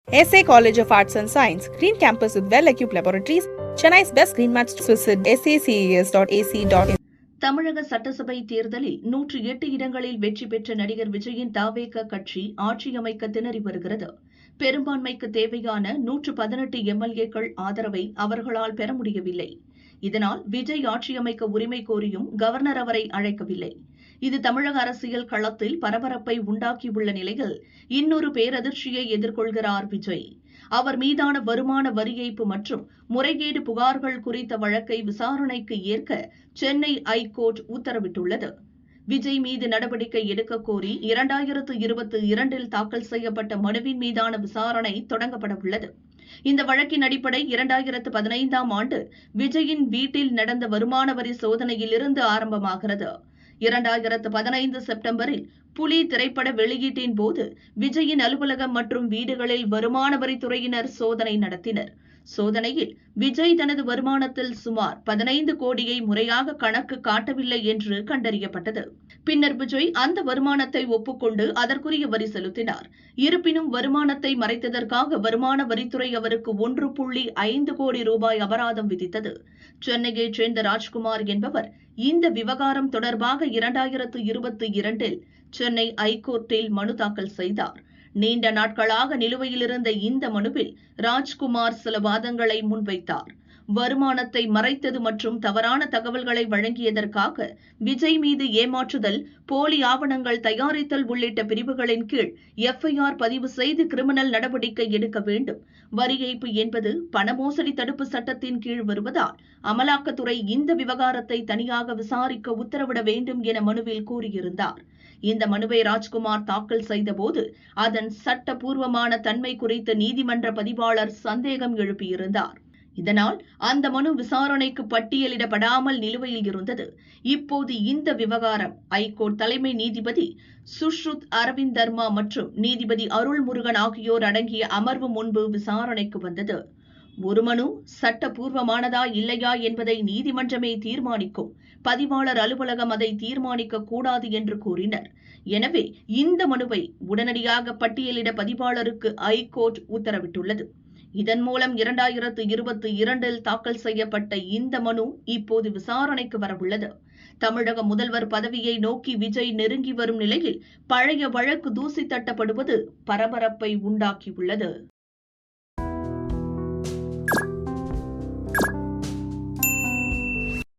SA College of Arts and Science, Green Campus with well-equipped laboratories, Chennai's best green match. Visit sacas.ac.in. தமிழக சட்டசபை தேர்தலில் 108 இடங்களில் வெற்றி பெற்ற நடிகர் விஜயின் தாவேக கட்சி ஆட்சி அமைக்க திணறி வருகிறது. பெரும்பான்மைக்கு தேவையான 118 எம்எல்ஏக்கள் ஆதரவை அவர்களால் பெற முடியவில்லை. இதனால் விஜய் ஆட்சி அமைக்க உரிமை கோரியும் கவர்னர் அவரை அழைக்கவில்லை. இது தமிழக அரசியல் களத்தில் பரபரப்பை உண்டாக்கியுள்ள நிலையில் இன்னொரு பேரதிர்ச்சியை எதிர்கொள்கிறார் விஜய். அவர் மீதான வருமான வரி ஏய்ப்பு மற்றும் முறைகேடு புகார்கள் குறித்த வழக்கை விசாரணைக்கு ஏற்க சென்னை ஐகோர்ட் உத்தரவிட்டுள்ளது. விஜய் மீது நடவடிக்கை எடுக்க கோரி 2022 தாக்கல் செய்யப்பட்ட மனுவின் மீதான விசாரணை தொடங்கப்படவுள்ளது. இந்த வழக்கின் அடிப்படை 2015ஆம் ஆண்டு விஜயின் வீட்டில் நடந்த வருமான வரி சோதனையிலிருந்து ஆரம்பமாகிறது. 2015 செப்டம்பரில் புலி திரைப்பட வெளியீட்டின் போது விஜயின் அலுவலகம் மற்றும் வீடுகளில் வருமான வரித்துறையினர் சோதனை நடத்தினர். சோதனையில் விஜய் தனது வருமானத்தில் சுமார் 15 கோடியை முறையாக கணக்கு காட்டவில்லை என்று கண்டறியப்பட்டது. பின்னர் விஜய் அந்த வருமானத்தை ஒப்புக்கொண்டு அதற்குரிய வரி செலுத்தினார். இருப்பினும் வருமானத்தை மறைத்ததற்காக வருமான வரித்துறை அவருக்கு 1.5 கோடி ரூபாய் அபராதம் விதித்தது. சென்னையைச் சேர்ந்த ராஜ்குமார் என்பவர் இந்த விவகாரம் தொடர்பாக 2022இல் சென்னை ஐகோர்ட்டில் மனு தாக்கல் செய்தார். நீண்ட நாட்களாக நிலுவையில் இருந்த இந்த மனுவில் ராஜ்குமார் சில வாதங்களை முன்வைத்தார். வருமானத்தை மறைத்தது மற்றும் தவறான தகவல்களை வழங்கியதற்காக விஜய் மீது ஏமாற்றுதல், போலி ஆவணங்கள் தயாரித்தல் உள்ளிட்ட பிரிவுகளின் கீழ் எஃப்ஐஆர் பதிவு செய்து கிரிமினல் நடவடிக்கை எடுக்க வேண்டும். வரி ஏய்ப்பு என்பது பண மோசடி தடுப்பு சட்டத்தின் கீழ் வருவதால் அமலாக்கத்துறை இந்த விவகாரத்தை தனியாக விசாரிக்க உத்தரவிட வேண்டும் என மனுவில் கூறியிருந்தார். இந்த மனுவை ராஜ்குமார் தாக்கல் செய்தபோது அதன் சட்டபூர்வமான தன்மை குறித்து நீதிமன்ற பதிவாளர் சந்தேகம் எழுப்பியிருந்தார். இதனால் அந்த மனு விசாரணைக்கு பட்டியலிடப்படாமல் நிலுவையில் இருந்தது. இப்போது இந்த விவகாரம் ஐகோர்ட் தலைமை நீதிபதி சுஷ்ருத் அரவிந்த் தர்மா மற்றும் நீதிபதி அருள்முருகன் ஆகியோர் அடங்கிய அமர்வு முன்பு விசாரணைக்கு வந்தது. ஒரு மனு சட்டபூர்வமானதா இல்லையா என்பதை நீதிமன்றமே தீர்மானிக்கும். பதிவாளர் அலுவலகம் அதை தீர்மானிக்க கூடாது என்று கூறினர். எனவே இந்த மனுவை உடனடியாக பட்டியலிட பதிவாளருக்கு ஐகோர்ட் உத்தரவிட்டுள்ளது. இதன் மூலம் 2022இல் தாக்கல் செய்யப்பட்ட இந்த மனு இப்போது விசாரணைக்கு வரவுள்ளது. தமிழக முதல்வர் பதவியை நோக்கி விஜய் நெருங்கி வரும் நிலையில் பழைய வழக்கு தூசி தட்டப்படுவது பரபரப்பை உண்டாக்கியுள்ளது.